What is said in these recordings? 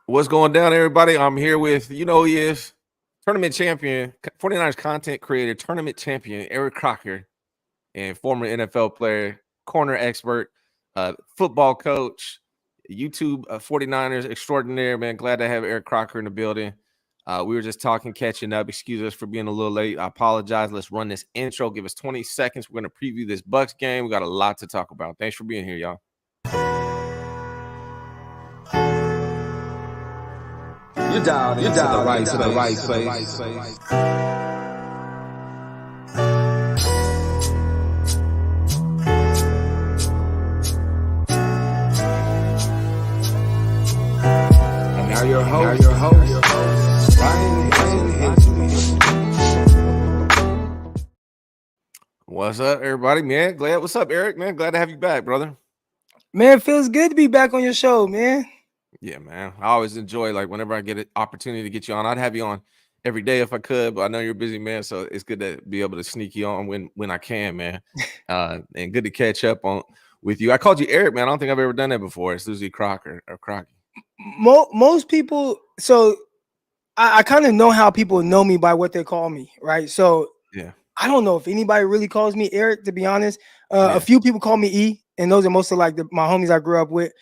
What's going down, everybody? I'm here with, who he is, tournament champion, 49ers content creator, tournament champion, Eric Crocker, and former NFL player, corner expert, football coach, YouTube 49ers extraordinaire, man. Glad to have Eric Crocker in the building. We were just talking, catching up. Excuse us for being a little late. I apologize. Let's run this intro. Give us 20 seconds. We're going to preview this Bucs game. We got a lot to talk about. Thanks for being here, y'all. You're dialed into the right place. And now your host, Ryan Hensley. What's up, everybody, man? What's up, Eric, man? Glad to have you back, brother. Man, it feels good to be back on your show, man. Yeah, man. I always enjoy, whenever I get an opportunity to get you on. I'd have you on every day if I could, but I know you're a busy man, so it's good to be able to sneak you on when I can, man. And good to catch up with you. I called you Eric, man. I don't think I've ever done that before. It's usually Crocker or Crocky. Most people, so I kind of know how people know me by what they call me, right? So yeah, I don't know if anybody really calls me Eric, to be honest. A few people call me E, and those are mostly my homies I grew up with.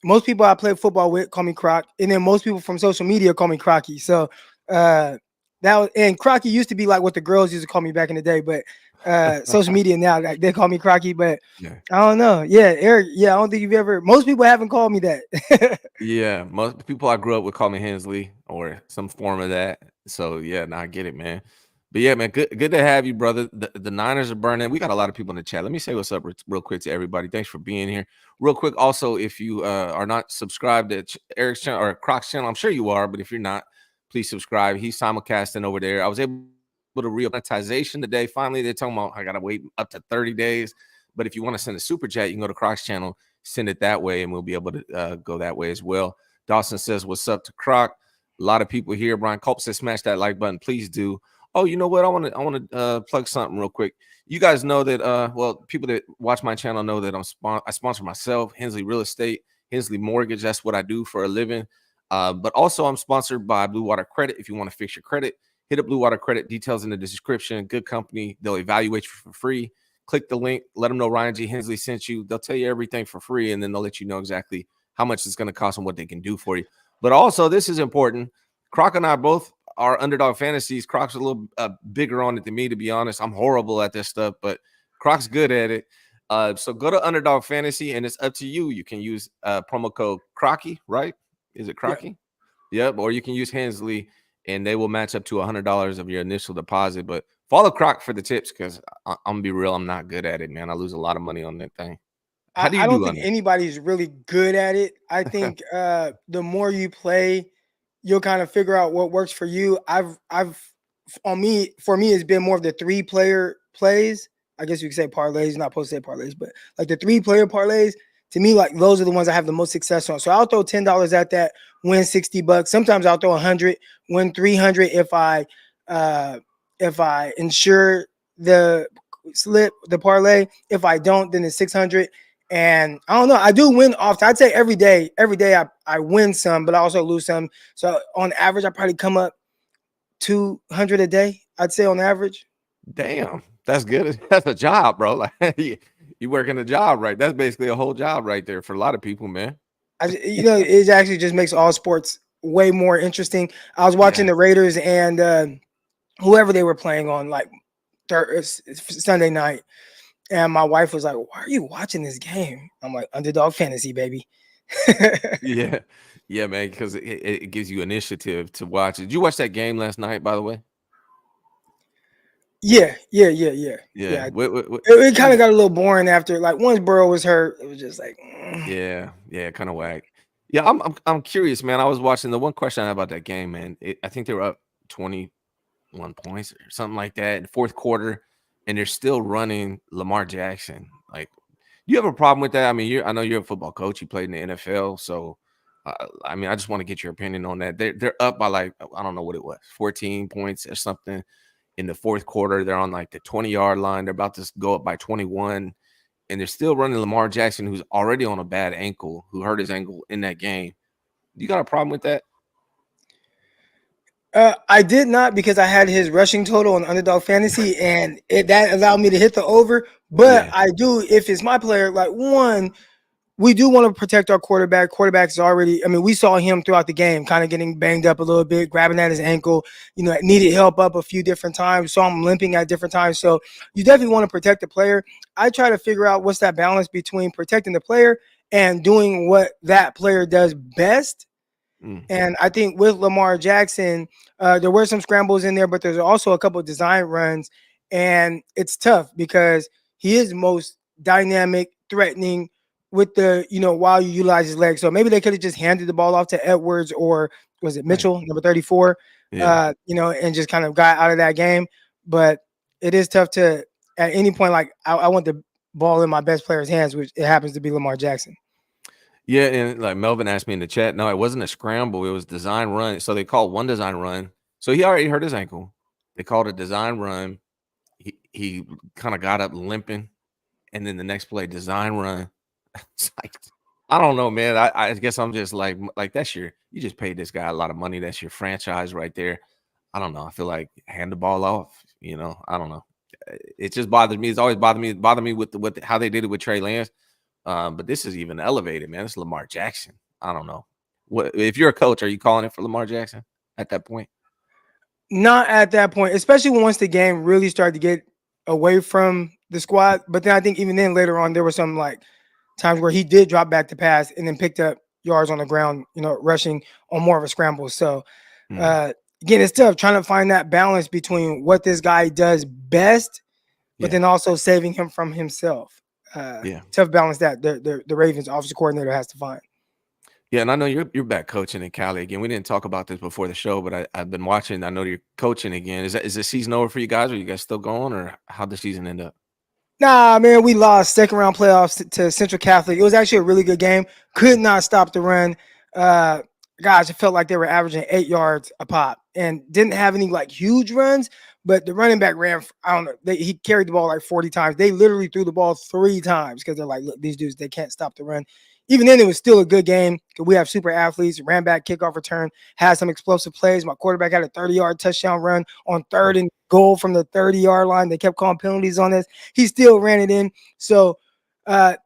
Most people I play football with call me Crock, and then most people from social media call me Crocky. So and Crocky used to be like what the girls used to call me back in the day, but social media now they call me Crocky. But I don't know. Yeah, Eric. Yeah, I don't think most people haven't called me that. Yeah, most people I grew up with call me Hensley or some form of that. So yeah, I get it, man. But yeah, man, good to have you, brother. The Niners are burning. We got a lot of people in the chat. Let me say what's up real quick to everybody. Thanks for being here. Real quick, also, if you are not subscribed to Eric's channel or Croc's channel, I'm sure you are, but if you're not, please subscribe. He's simulcasting over there. I was able to monetization today. Finally, they're talking about I got to wait up to 30 days. But if you want to send a super chat, you can go to Croc's channel, send it that way, and we'll be able to go that way as well. Dawson says, what's up to Croc? A lot of people here. Brian Culp says, smash that like button. Please do. Oh, you know what? I want to plug something real quick. You guys know that, people that watch my channel know that I sponsor myself, Hensley Real Estate, Hensley Mortgage. That's what I do for a living. But also I'm sponsored by Blue Water Credit. If you want to fix your credit, hit up Blue Water Credit. Details in the description. Good company. They'll evaluate you for free. Click the link. Let them know Ryan G. Hensley sent you. They'll tell you everything for free, and then they'll let you know exactly how much it's going to cost and what they can do for you. But also, this is important. Croc and I both are underdog fantasies. Croc's a little bigger on it than me, to be honest. I'm horrible at this stuff, but Croc's good at it. So go to Underdog Fantasy, and it's up to you. You can use promo code Crocky, right? Is it Crocky? Yep. Or you can use Hensley, and they will match up to $100 of your initial deposit. But follow Croc for the tips, because I'm going to be real, I'm not good at it, man. I lose a lot of money on that thing. I don't think anybody's really good at it. I think the more you play, you'll kind of figure out what works for you. For me, it's been more of the 3-player plays. I guess you could say parlays, not supposed to say parlays, but like the 3-player parlays, to me, like those are the ones I have the most success on. So I'll throw $10 at that, win $60. Sometimes I'll throw 100, win 300 if I insure the parlay. If I don't, then it's 600. And I don't know. I do win often. I'd say every day I win some, but I also lose some. So on average, I probably come up 200 a day, I'd say on average. Damn, that's good. That's a job, bro. Like you working a job, right? That's basically a whole job right there for a lot of people, man. It actually just makes all sports way more interesting. I was watching the Raiders and whoever they were playing on like Sunday night. And my wife was like, why are you watching this game? I'm like, Underdog Fantasy, baby. Yeah, man, because it gives you initiative to watch it. Did you watch that game last night, by the way? Yeah. It kind of got a little boring after, like, once Burrow was hurt, it was just like, yeah, kind of whack. Yeah, I'm curious, man. I was watching. The one question I have about that game, man, I think they were up 21 points or something like that in the fourth quarter, and they're still running Lamar Jackson. Like, do you have a problem with that? I mean, I know you're a football coach. You played in the NFL, so I mean, I just want to get your opinion on that. They're up by like, I don't know what it was, 14 points or something in the fourth quarter. They're on like the 20-yard line. They're about to go up by 21, and they're still running Lamar Jackson, who's already on a bad ankle, who hurt his ankle in that game. You got a problem with that? I did not, because I had his rushing total on Underdog Fantasy, and that allowed me to hit the over. But I do, if it's my player, like, one, we do want to protect our quarterback. Quarterback is already, I mean, we saw him throughout the game kind of getting banged up a little bit, grabbing at his ankle, needed help up a few different times, saw him limping at different times. So you definitely want to protect the player. I try to figure out what's that balance between protecting the player and doing what that player does best. And I think with Lamar Jackson, there were some scrambles in there, but there's also a couple of design runs. And it's tough because he is most dynamic, threatening with the, while you utilize his legs. So maybe they could have just handed the ball off to Edwards, or was it Mitchell, number 34, and just kind of got out of that game. But it is tough to, at any point, like, I want the ball in my best player's hands, which it happens to be Lamar Jackson. Yeah, and like Melvin asked me in the chat, no, it wasn't a scramble. It was design run. So they called one design run. So he already hurt his ankle. They called a design run. He kind of got up limping, and then the next play, design run. It's like, I don't know, man. I guess I'm just like that's you just paid this guy a lot of money. That's your franchise right there. I don't know. I feel like hand the ball off. I don't know. It just bothers me. It's always bothered me with how they did it with Trey Lance. But this is even elevated, man. It's Lamar Jackson. I don't know. What if you're a coach? Are you calling it for Lamar Jackson at that point? Not at that point, especially once the game really started to get away from the squad. But then I think even then later on, there were some like times where he did drop back to pass and then picked up yards on the ground, rushing on more of a scramble. So again, it's tough trying to find that balance between what this guy does best, but then also saving him from himself. Tough balance that the Ravens offensive coordinator has to find. Yeah, and I know you're back coaching in Cali again. We didn't talk about this before the show, but I've been watching. I know you're coaching again. Is the season over for you guys? Are you guys still going, or how'd the season end up? Nah, man, we lost second round playoffs to Central Catholic. It was actually a really good game. Could not stop the run. Gosh, it felt like they were averaging 8 yards a pop and didn't have any like huge runs. But the running back ran, I don't know, he carried the ball like 40 times. They literally threw the ball 3 times because they're like, look, these dudes, they can't stop the run. Even then, it was still a good game because we have super athletes, ran back, kickoff return, had some explosive plays. My quarterback had a 30-yard touchdown run on 3rd and goal from the 30-yard line. They kept calling penalties on this. He still ran it in. So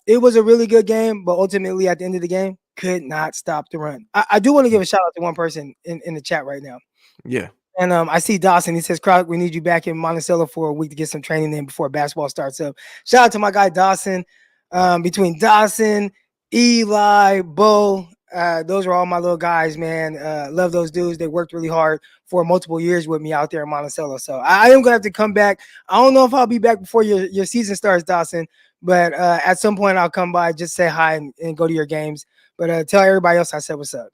it was a really good game, but ultimately at the end of the game, could not stop the run. I do want to give a shout out to one person in the chat right now. Yeah. And I see Dawson. He says, Crock, we need you back in Monticello for a week to get some training in before basketball starts up. Shout out to my guy Dawson. Between Dawson, Eli, Bo, those are all my little guys, man. Love those dudes. They worked really hard for multiple years with me out there in Monticello. So I am going to have to come back. I don't know if I'll be back before your season starts, Dawson, but at some point I'll come by, just say hi and go to your games. But tell everybody else I said what's up.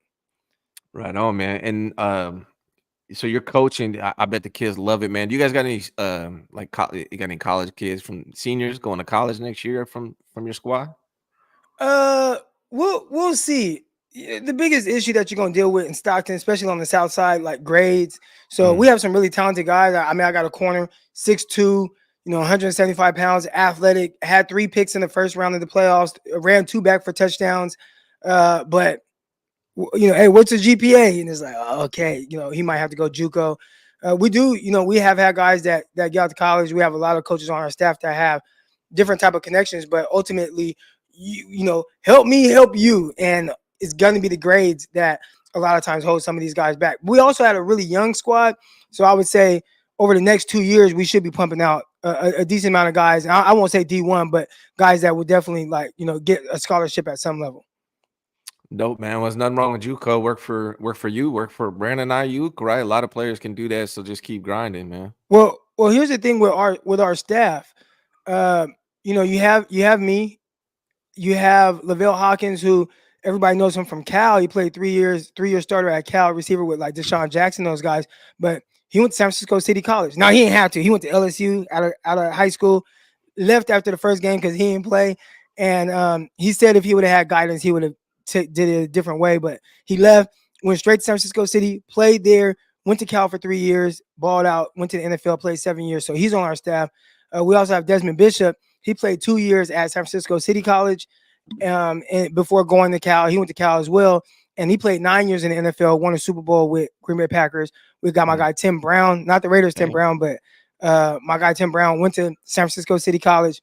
Right on, man. And so you're coaching. I bet the kids love it, man. Do you guys got any you got any college kids from seniors going to college next year from your squad? We'll see. The biggest issue that you're gonna deal with in Stockton, especially on the south side, like grades. So we have some really talented guys. I mean, I got a corner, 6'2", 175 pounds, athletic, had 3 picks in the first round of the playoffs, ran 2 back for touchdowns. But hey, what's his GPA? And it's like, okay, he might have to go JUCO. We do, we have had guys that get out to college. We have a lot of coaches on our staff that have different type of connections, but ultimately, help me help you. And it's going to be the grades that a lot of times hold some of these guys back. We also had a really young squad. So I would say over the next 2 years, we should be pumping out a decent amount of guys. I won't say D1, but guys that would definitely get a scholarship at some level. Dope, man. Well, there's nothing wrong with JUCO. Work for you. Work for Brandon Ayuk, right? A lot of players can do that, so just keep grinding, man. Well, here's the thing with our staff. You have me. You have Lavelle Hawkins, who everybody knows him from Cal. He played 3 years, 3-year starter at Cal, receiver with like Deshaun Jackson, those guys. But he went to San Francisco City College. Now, he didn't have to. He went to LSU out of high school, left after the first game because he didn't play. And he said if he would have had guidance, he would have did it a different way. But he left, went straight to San Francisco City, played there, went to Cal for 3 years, balled out, went to the NFL, played 7 years. So he's on our staff. We also have Desmond Bishop. He played 2 years at San Francisco City College, and before going to Cal. He went to Cal as well. and he played 9 years in the NFL, won a Super Bowl with Green Bay Packers. We got my guy Tim Brown, not the Raiders Tim Brown, but my guy Tim Brown went to San Francisco City College.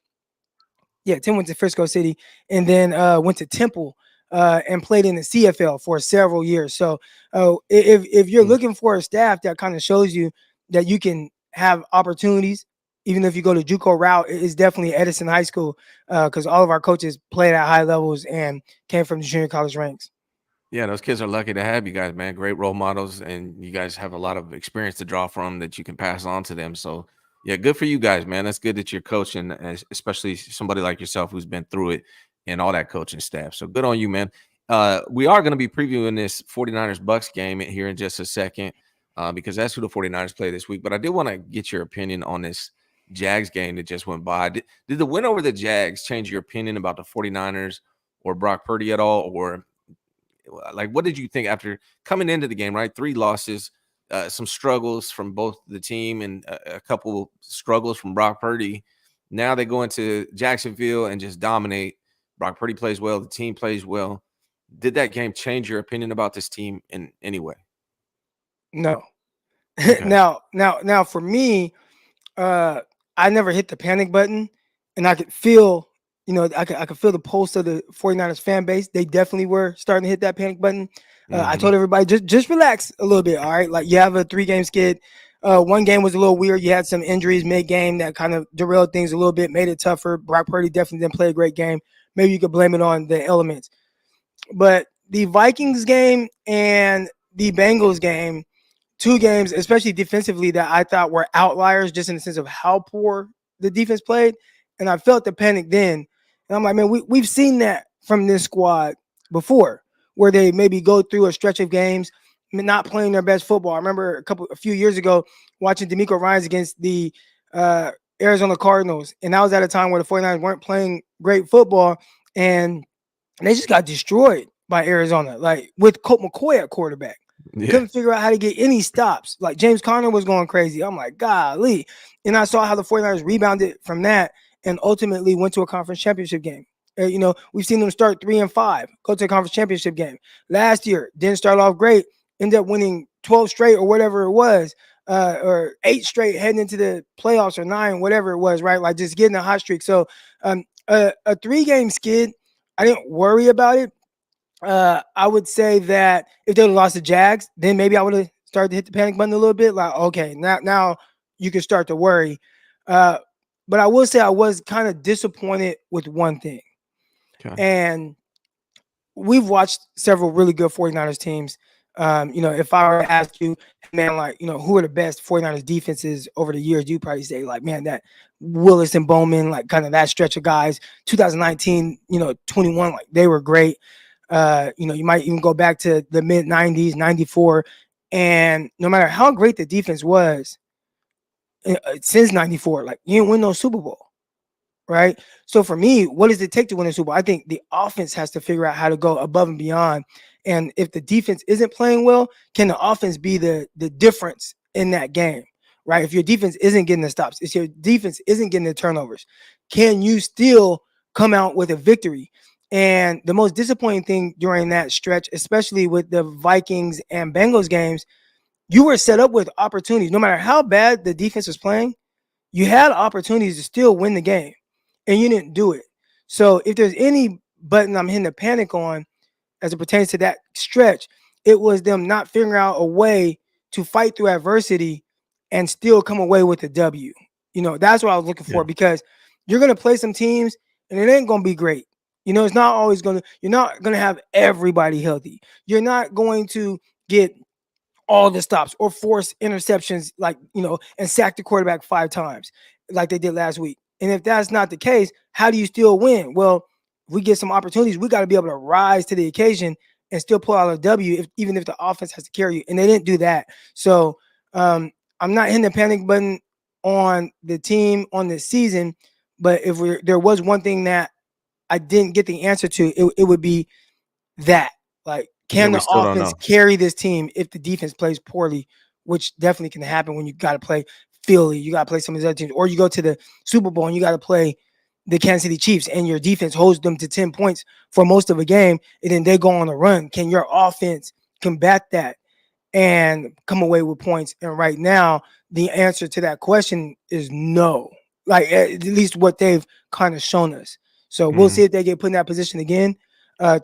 Yeah, Tim went to Frisco City and then went to Temple and played in the CFL for several years. So if you're looking for a staff that kind of shows you that you can have opportunities, even if you go to JUCO route, it's definitely Edison High School because all of our coaches played at high levels and came from the junior college ranks. Yeah, those kids are lucky to have you guys, man. Great role models, and you guys have a lot of experience to draw from that you can pass on to them. So, yeah, good for you guys, man. That's good that you're coaching, especially somebody like yourself who's been through it and all that coaching staff. So good on you, man. We are going to be previewing this 49ers Bucks game here in just a second because that's who the 49ers play this week. But I did want to get your opinion on this Jags game that just went by. Did the win over the Jags change your opinion about the 49ers or Brock Purdy at all? Or like, what did you think after coming into the game, right? 3 losses, some struggles from both the team and a couple struggles from Brock Purdy. Now they go into Jacksonville and just dominate. Brock Purdy plays well. The team plays well. Did that game change your opinion about this team in any way? No. Okay. Now for me, I never hit the panic button, and I could feel, I could feel the pulse of the 49ers fan base. They definitely were starting to hit that panic button. I told everybody, just relax a little bit, all right? Like, you have a 3-game skid. One game was a little weird. You had some injuries mid-game that kind of derailed things a little bit, made it tougher. Brock Purdy definitely didn't play a great game. Maybe you could blame it on the elements. But the Vikings game and the Bengals game, 2 games, especially defensively, that I thought were outliers just in the sense of how poor the defense played. And I felt the panic then. And I'm like, man, we've seen that from this squad before, where they maybe go through a stretch of games not playing their best football. I remember a few years ago watching D'Amico Ryans against the Arizona Cardinals. And that was at a time where the 49ers weren't playing great football. And they just got destroyed by Arizona, like with Colt McCoy at quarterback. Yeah. Couldn't figure out how to get any stops. Like, James Conner was going crazy. I'm like, golly. And I saw how the 49ers rebounded from that and ultimately went to a conference championship game. We've seen them start 3-5, go to a conference championship game. Last year, didn't start off great, ended up winning 12 straight or whatever it was, or 8 straight heading into the playoffs, or 9, whatever it was, right? Like, just getting a hot streak. So a 3-game skid, I didn't worry about it. I would say that if they would have lost the Jags, then maybe I would have started to hit the panic button a little bit. Like, okay, now you can start to worry. But I will say I was kind of disappointed with one thing. Okay. And we've watched several really good 49ers teams. If I were to ask you, man, like, who are the best 49ers defenses over the years, you'd probably say, like, man, that Willis and Bowman, like, kind of that stretch of guys, 2019, 21, like, they were great. You might even go back to the mid 90s, 94. And no matter how great the defense was since 94, like, you didn't win no Super Bowl, right? So for me, what does it take to win a Super Bowl? I think the offense has to figure out how to go above and beyond. And if the defense isn't playing well, can the offense be the difference in that game, right? If your defense isn't getting the stops, if your defense isn't getting the turnovers, can you still come out with a victory? And the most disappointing thing during that stretch, especially with the Vikings and Bengals games, you were set up with opportunities. No matter how bad the defense was playing, you had opportunities to still win the game, and you didn't do it. So if there's any button I'm hitting the panic on as it pertains to that stretch, it was them not figuring out a way to fight through adversity and still come away with a W. That's what I was looking for, because you're going to play some teams and it ain't going to be great. It's not always you're not going to have everybody healthy. You're not going to get all the stops or force interceptions, like, and sack the quarterback 5 times like they did last week. And if that's not the case, how do you still win? Well, if we get some opportunities, we got to be able to rise to the occasion and still pull out a W, even if the offense has to carry you. And they didn't do that. So I'm not hitting the panic button on the team on this season, but if there was one thing that I didn't get the answer to, it would be that, like, can the offense carry this team if the defense plays poorly, which definitely can happen when you got to play Philly, you got to play some of these other teams, or you go to the Super Bowl and you got to play the Kansas City Chiefs and your defense holds them to 10 points for most of a game, and then they go on a run, can your offense combat that and come away with points? And right now, the answer to that question is no. Like, at least what they've kind of shown us. So we'll see if they get put in that position again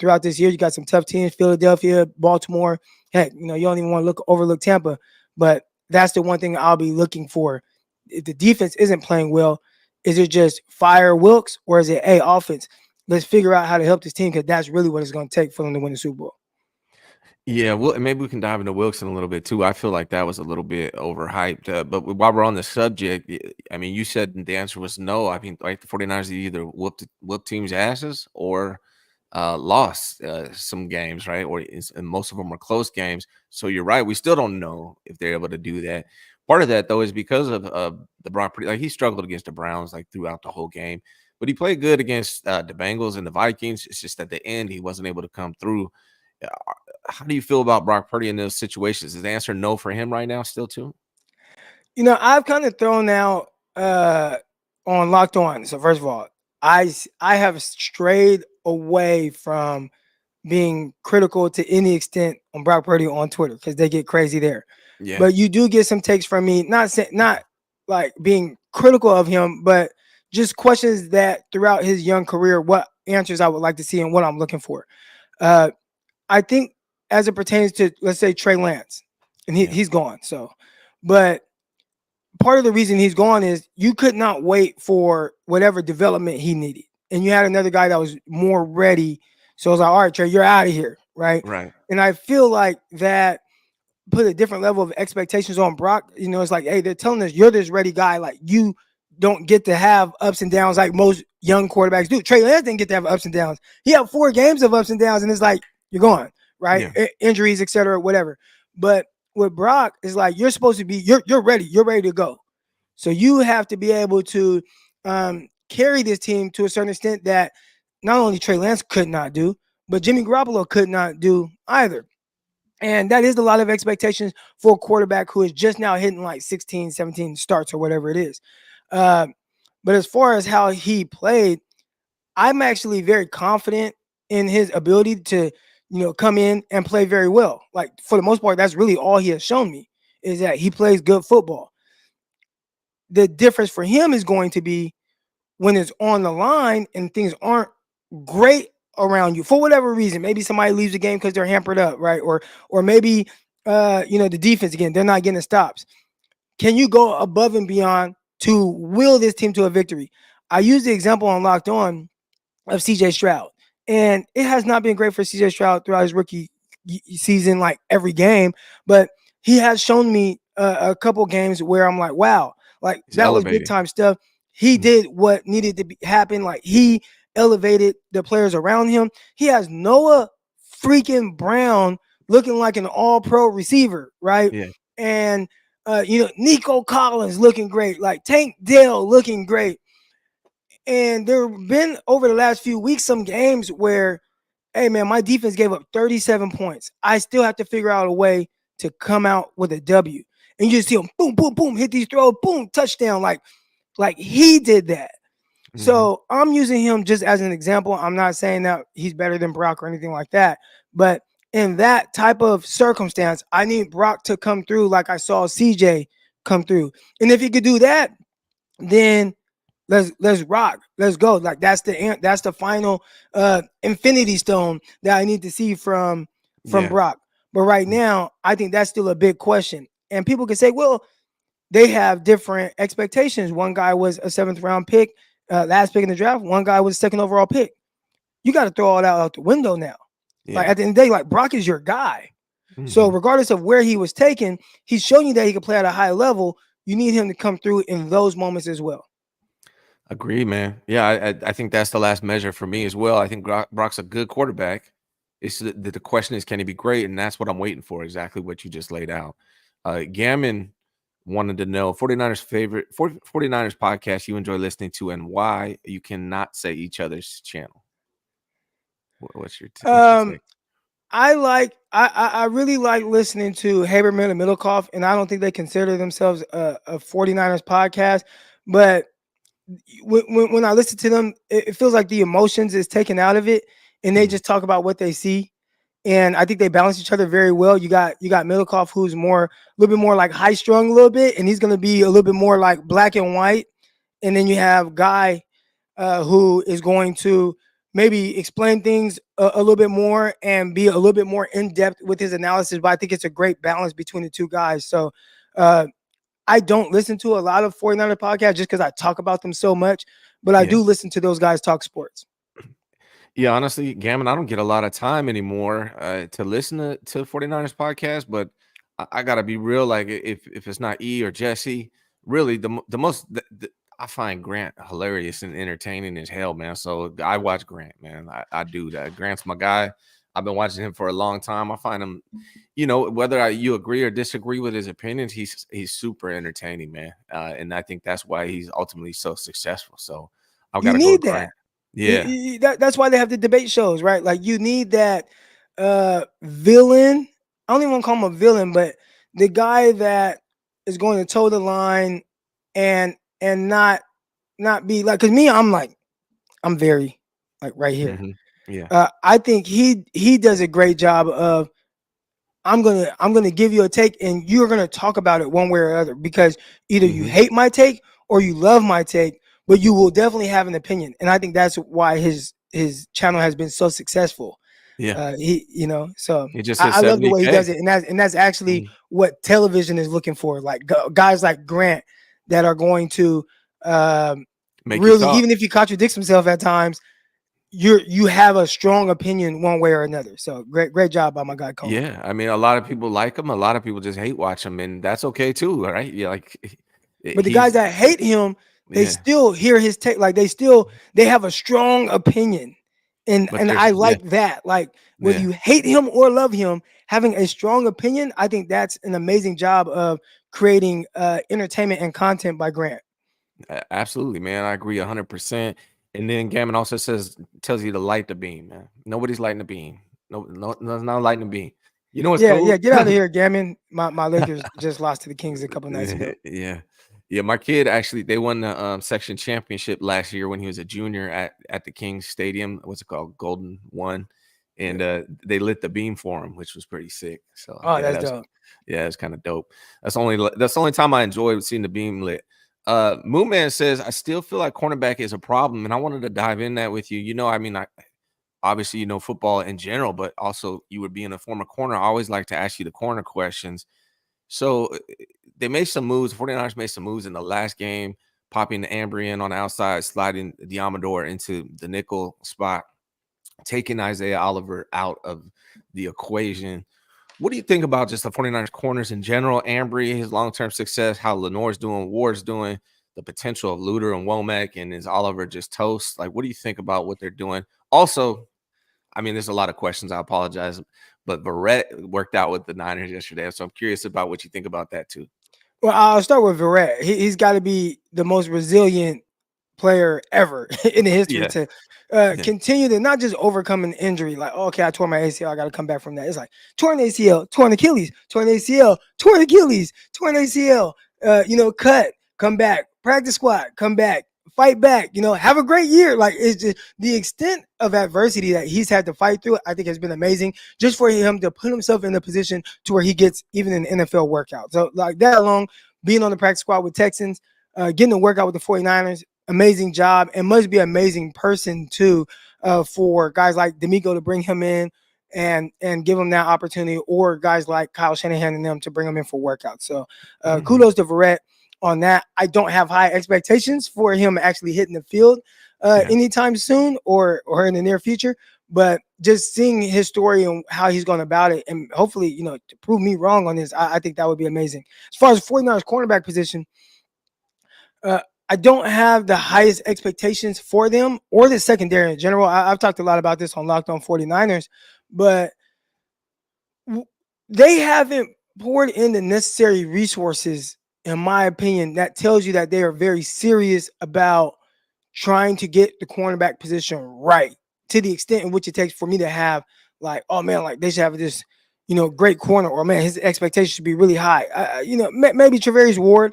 throughout this year. You got some tough teams, Philadelphia, Baltimore. Heck, you don't even want to overlook Tampa. But that's the one thing I'll be looking for. If the defense isn't playing well, is it just fire Wilkes, or is it, hey, offense, let's figure out how to help this team, because that's really what it's going to take for them to win the Super Bowl. Yeah, well, maybe we can dive into Wilson a little bit too. I feel like that was a little bit overhyped. But while we're on the subject, I mean, you said the answer was no. I mean, like the 49ers either whooped teams' asses or lost some games, right? And most of them were close games. So you're right. We still don't know if they're able to do that. Part of that, though, is because of the Brock Purdy. Like, he struggled against the Browns like throughout the whole game, but he played good against the Bengals and the Vikings. It's just at the end he wasn't able to come through. How do you feel about Brock Purdy in those situations? Is the answer no for him right now still too? I've kind of thrown out on Locked On. So first of all, I have strayed away from being critical to any extent on Brock Purdy on Twitter, because they get crazy there. Yeah. But you do get some takes from me, not like being critical of him, but just questions that throughout his young career, what answers I would like to see and what I'm looking for. I think as it pertains to, let's say, Trey Lance, and he's gone. So, but part of the reason he's gone is you could not wait for whatever development he needed. And you had another guy that was more ready. So I was like, all right, Trey, you're out of here. Right. And I feel like that put a different level of expectations on Brock. It's like, hey, they're telling us you're this ready guy. Like, you don't get to have ups and downs like most young quarterbacks do. Trey Lance didn't get to have ups and downs. He had 4 games of ups and downs, and it's like, you're gone, right? Yeah. Injuries, etc., whatever. But with Brock, it's like you're supposed to be, you're ready. You're ready to go. So you have to be able to carry this team to a certain extent that not only Trey Lance could not do, but Jimmy Garoppolo could not do either. And that is a lot of expectations for a quarterback who is just now hitting like 16, 17 starts or whatever it is. But as far as how he played, I'm actually very confident in his ability to, come in and play very well. Like, for the most part, that's really all he has shown me, is that he plays good football. The difference for him is going to be when it's on the line and things aren't great around you for whatever reason. Maybe somebody leaves the game because they're hampered up, right? Or maybe the defense, again, they're not getting the stops. Can you go above and beyond to will this team to a victory? I use the example on Locked On of CJ Stroud, and it has not been great for CJ Stroud throughout his rookie season, like every game, but he has shown me a couple games where I'm like, wow, like he's that elevated. Was big time stuff. He did what needed to happen. Like, he elevated the players around him. He has Noah freaking Brown looking like an all-pro receiver, right? Yeah. And Nico Collins looking great, like Tank Dell looking great. And there have been over the last few weeks some games where, hey man, my defense gave up 37 points. I still have to figure out a way to come out with a W. And you just see him boom, boom, boom, hit these throws, boom, touchdown. Like he did that. Mm-hmm. So I'm using him just as an example. I'm not saying that he's better than Brock or anything like that. But in that type of circumstance, I need Brock to come through like I saw CJ come through. And if he could do that, then let's rock. Let's go. Like, that's the final infinity stone that I need to see from Brock. But right now, I think that's still a big question. And people can say, well, they have different expectations. One guy was a 7th round pick, last pick in the draft. One guy was a 2nd overall pick. You got to throw all that out the window now. Yeah. Like, at the end of the day, like, Brock is your guy. Mm-hmm. So regardless of where he was taken, he's shown you that he can play at a high level. You need him to come through in those moments as well. Agree, man. Yeah, I think that's the last measure for me as well. I think Brock's a good quarterback. It's the question is, can he be great? And that's what I'm waiting for, exactly what you just laid out. Gammon wanted to know 49ers favorite 49ers podcast you enjoy listening to and why you cannot say each other's channel. What's your take? I really like listening to Haberman and Middlecoff, and I don't think they consider themselves a 49ers podcast, but when I listen to them, it feels like the emotions is taken out of it, and they just talk about what they see. And I think they balance each other very well. You got Middlecoff, who's a little bit more like high strung a little bit, and he's going to be a little bit more like black and white. And then you have Guy, who is going to maybe explain things a little bit more and be a little bit more in depth with his analysis. But I think it's a great balance between the two guys. So I don't listen to a lot of 49er podcasts just because I talk about them so much, but I do listen to those guys talk sports. Yeah, honestly, Gammon, I don't get a lot of time anymore to listen to 49ers podcast, but I gotta be real. Like if it's not E or Jesse, really the most I find Grant hilarious and entertaining as hell, man. So I watch Grant, man. I do that. Grant's my guy. I've been watching him for a long time. I find him, whether you agree or disagree with his opinions, he's super entertaining, man. And I think that's why he's ultimately so successful. So I've got to go with Grant. Yeah. That's why they have the debate shows, right? Like you need that villain. I don't even want to call him a villain, but the guy that is going to toe the line and not be like, because me, I'm very like right here. Yeah. I think he does a great job of I'm gonna give you a take and you're gonna talk about it one way or other, because either you hate my take or you love my take, but you will definitely have an opinion. And I think that's why his channel has been so successful. Yeah. So He just I love the way he does it. And that's actually what television is looking for. Like guys like Grant that are going to really, even if he contradicts himself at times, you have a strong opinion one way or another. So great job by my guy Cole. Yeah, I mean, a lot of people like him. A lot of people just hate watch him, and that's okay too, right? Yeah, like. But the guys that hate him, they still hear his take. Like they have a strong opinion, and I like that. Like whether you hate him or love him, having a strong opinion, I think that's an amazing job of creating entertainment and content by Grant. Absolutely, man. I agree 100%. And then Gammon also tells you to light the beam, man. Nobody's lighting the beam. No, not lighting the beam. You know what's cool? Yeah, get out of here, Gammon. My Lakers just lost to the Kings a couple nights ago. Yeah. My kid actually, they won the section championship last year when he was a junior at the Kings Stadium. What's it called? Golden One. And they lit the beam for him, which was pretty sick. So that's dope. Yeah, it's kind of dope. That's the only time I enjoyed seeing the beam lit. Moon Man says, I still feel like cornerback is a problem, and I wanted to dive in that with you. I mean, obviously, football in general, but also you would be in a former corner. I always like to ask you the corner questions. So they made some moves. 49ers made some moves in the last game, popping the Ambry in on the outside, sliding Diamador into the nickel spot, taking Isaiah Oliver out of the equation. What do you think about just the 49ers corners in general? Ambry, his long-term success, how Lenore's doing, Ward's doing, the potential of Luter and Womack, and is Oliver just toast? Like, what do you think about what they're doing? Also, I mean, there's a lot of questions. I apologize, but Verrett worked out with the Niners yesterday, so I'm curious about what you think about that too. Well, I'll start with Verrett. He's got to be the most resilient player ever in the history to continue to not just overcome an injury. Like, okay, I tore my ACL, I got to come back from that. It's like torn ACL, torn Achilles, torn ACL, torn Achilles, torn ACL. Cut, come back, practice squad, come back, fight back. Have a great year. Like, it's just the extent of adversity that he's had to fight through, I think has been amazing, just for him to put himself in a position to where he gets even an NFL workout. So like that alone, being on the practice squad with Texans, getting to work out with the 49ers, amazing job, and must be an amazing person too, for guys like D'Amico to bring him in and give him that opportunity, or guys like Kyle Shanahan and them to bring him in for workouts. So kudos to Verrett on that. I don't have high expectations for him actually hitting the field anytime soon or in the near future, but just seeing his story and how he's going about it, and hopefully, to prove me wrong on this, I think that would be amazing. As far as 49ers cornerback position, I don't have the highest expectations for them or the secondary in general. I've talked a lot about this on Locked On 49ers, but they haven't poured in the necessary resources, in my opinion. That tells you that they are very serious about trying to get the cornerback position right, to the extent in which it takes for me to have like, oh man, like they should have this, great corner, or man, his expectations should be really high. Maybe Travarius Ward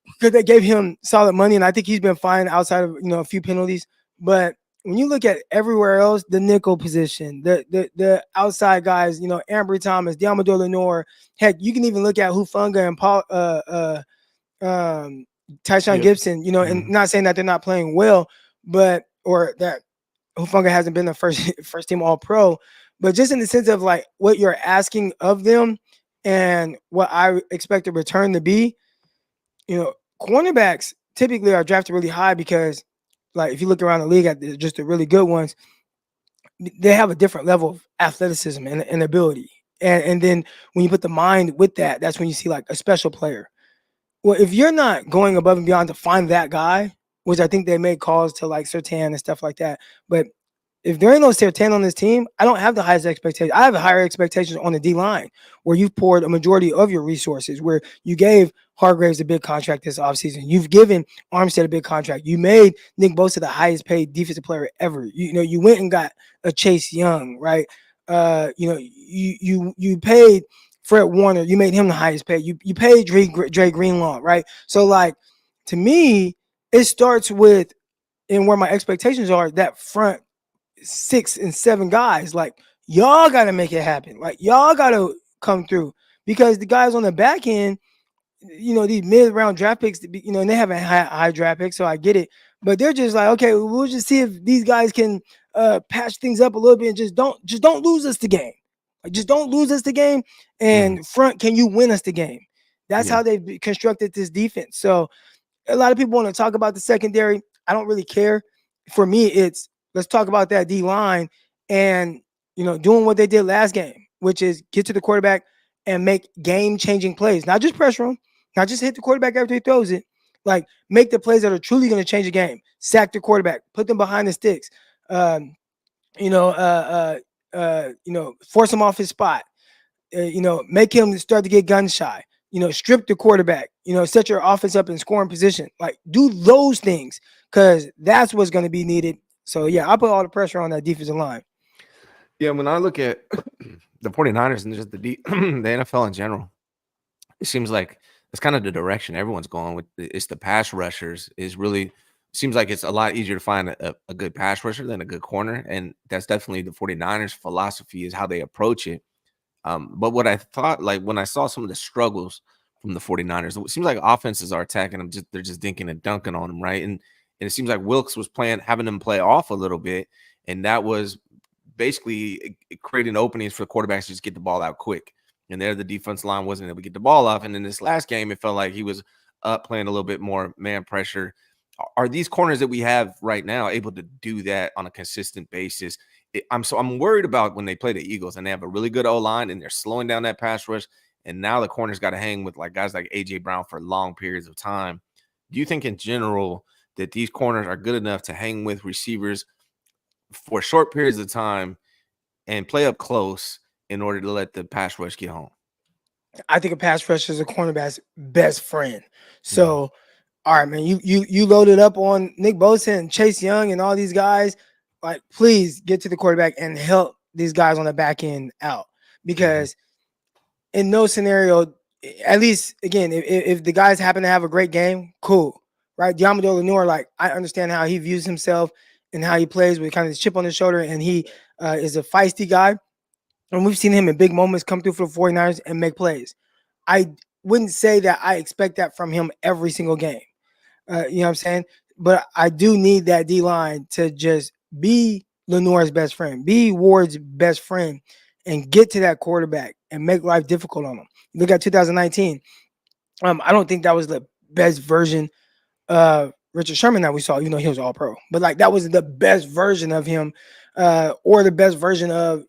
because they gave him solid money, and I think he's been fine outside of a few penalties. But when you look at everywhere else, the nickel position, the outside guys, Ambry Thomas, Diamador Lenore, heck, you can even look at Hufanga and Paul, Tyshawn Gibson, and not saying that they're not playing well, but or that Hufanga hasn't been the first team All Pro, but just in the sense of like what you're asking of them and what I expect the return to be. Cornerbacks typically are drafted really high because, like, if you look around the league at just the really good ones, they have a different level of athleticism and ability. And then when you put the mind with that, that's when you see like a special player. Well, if you're not going above and beyond to find that guy, which I think they made calls to like Surtain and stuff like that, but if there ain't no Surtain on this team, I don't have the highest expectations. I have higher expectations on the D line, where you've poured a majority of your resources, where you gave Hargraves a big contract this offseason. You've given Armstead a big contract. You made Nick Bosa the highest paid defensive player ever. You went and got a Chase Young, right? You paid Fred Warner. You made him the highest paid. You paid Dre Greenlaw, right? So, like, to me, it starts with, and where my expectations are, that front 6 and 7 guys. Like, y'all got to make it happen. Like, y'all got to come through, because the guys on the back end, these mid-round draft picks, and they haven't had high draft picks, so I get it. But they're just like, okay, we'll just see if these guys can patch things up a little bit and just don't lose us the game. Like, just don't lose us the game. And front, can you win us the game? That's how they've constructed this defense. So a lot of people want to talk about the secondary. I don't really care. For me, it's let's talk about that D line and doing what they did last game, which is get to the quarterback and make game-changing plays. Not just pressure him, not just hit the quarterback after he throws it. Like, make the plays that are truly going to change the game. Sack the quarterback, put them behind the sticks. Force him off his spot. Make him start to get gun shy. Strip the quarterback. Set your offense up in scoring position. Like, do those things, because that's what's going to be needed. So, yeah, I put all the pressure on that defensive line. Yeah, when I look at the 49ers and just the NFL in general, it seems like it's kind of the direction everyone's going with. It's the pass rushers. Seems like it's a lot easier to find a good pass rusher than a good corner. And that's definitely the 49ers philosophy, is how they approach it. But what I thought, like when I saw some of the struggles from the 49ers, it seems like offenses are attacking them. They're just dinking and dunking on them, right? And it seems like Wilkes was having them play off a little bit. And that was basically creating openings for the quarterbacks to just get the ball out quick. And there the defense line wasn't able to get the ball off. And in this last game, it felt like he was up playing a little bit more man pressure. Are these corners that we have right now able to do that on a consistent basis? I'm worried about when they play the Eagles and they have a really good O-line and they're slowing down that pass rush. And now the corners got to hang with like guys like A.J. Brown for long periods of time. Do you think in general that these corners are good enough to hang with receivers for short periods of time and play up close in order to let the pass rush get home? I think a pass rush is a cornerback's best friend. So, all right, man, you loaded up on Nick Bosa and Chase Young and all these guys. Like, please get to the quarterback and help these guys on the back end out, because in no scenario, at least again, if the guys happen to have a great game, cool, right? Diamador Lenore, like, I understand how he views himself and how he plays with kind of this chip on his shoulder, and he is a feisty guy. And we've seen him in big moments come through for the 49ers and make plays. I wouldn't say that I expect that from him every single game. You know what I'm saying? But I do need that D-line to just be Lenore's best friend, be Ward's best friend, and get to that quarterback and make life difficult on him. Look at 2019. I don't think that was the best version of Richard Sherman that we saw. He was all pro. But, like, that was the best version of him, or the best version of,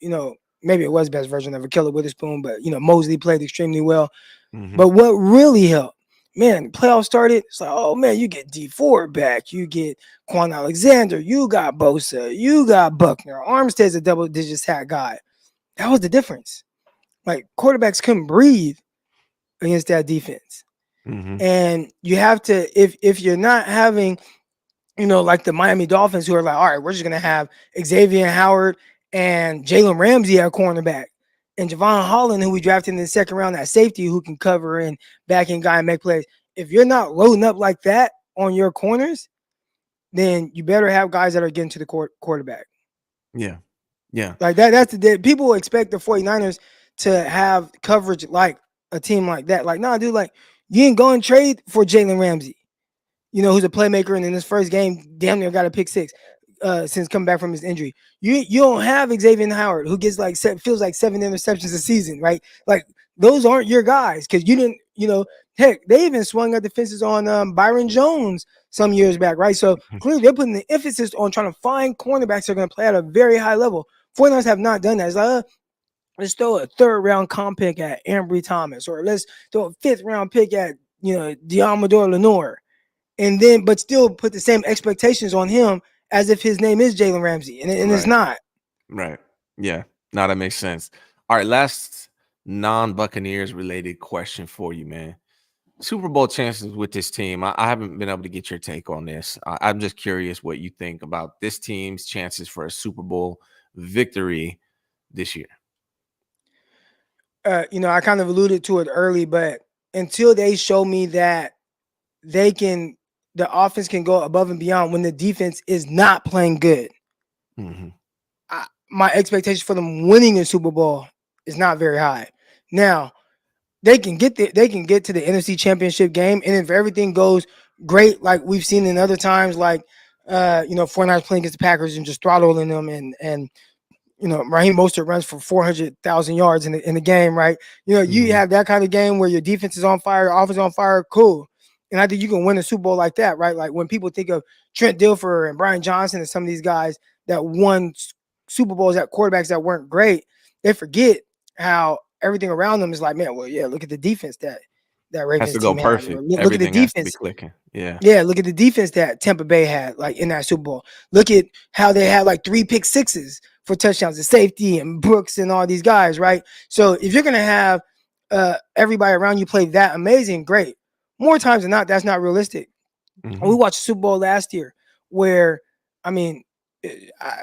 maybe it was best version of Akilla Witherspoon, but, Mosley played extremely well. But what really helped, man, playoffs started. It's like, oh, man, you get D4 back. You get Quan Alexander. You got Bosa. You got Buckner. Armstead's a double-digit sack guy. That was the difference. Like, quarterbacks couldn't breathe against that defense. And you have to, if you're not having, like the Miami Dolphins, who are like, all right, we're just going to have Xavier Howard and Jalen Ramsey at cornerback, and Javon Holland, who we drafted in the second round, that safety who can cover and back end guy and make plays. if you're not loading up like that on your corners, then you better have guys that are getting to the quarterback. Yeah. Yeah. Like that's the people expect the 49ers to have coverage like a team like that. Like, nah, dude, like you ain't going to trade for Jalen Ramsey, who's a playmaker, and in his first game, damn near got a pick six since coming back from his injury. You don't have Xavier Howard, who gets feels like 7 interceptions a season, right? Like those aren't your guys because you didn't, heck, they even swung at the fences on Byron Jones some years back, right? So clearly they're putting the emphasis on trying to find cornerbacks that are going to play at a very high level. 49ers have not done that. It's like, let's throw a 3rd round comp pick at Ambry Thomas, or let's throw a 5th round pick at, Diamador Lenore. And then, but still put the same expectations on him as if his name is Jalen Ramsey. And it's not. Right. Yeah. No, that makes sense. All right. Last non-Buccaneers related question for you, man. Super Bowl chances with this team. I haven't been able to get your take on this. I'm just curious what you think about this team's chances for a Super Bowl victory this year. I kind of alluded to it early, but until they show me that the offense can go above and beyond when the defense is not playing good, my expectation for them winning a Super Bowl is not very high. Now, they can get to the NFC Championship game, and if everything goes great, like we've seen in other times, like 49ers playing against the Packers and just throttling them, and Raheem Mostert runs for 400,000 yards in the game, right? You have that kind of game where your defense is on fire, your offense is on fire, cool. And I think you can win a Super Bowl like that, right? Like when people think of Trent Dilfer and Brian Johnson and some of these guys that won Super Bowls at quarterbacks that weren't great, they forget how everything around them is like, man, well, yeah, look at the defense that Ravens has to go team perfect. had. Look at the Everything has to be defense. clicking. Yeah. Yeah, look at the defense that Tampa Bay had, like in that Super Bowl. Look at how they had like 3 pick sixes for touchdowns, the safety and Brooks and all these guys, right? So if you're gonna have everybody around you play that amazing, great. More times than not, that's not realistic. We watched Super Bowl last year where, I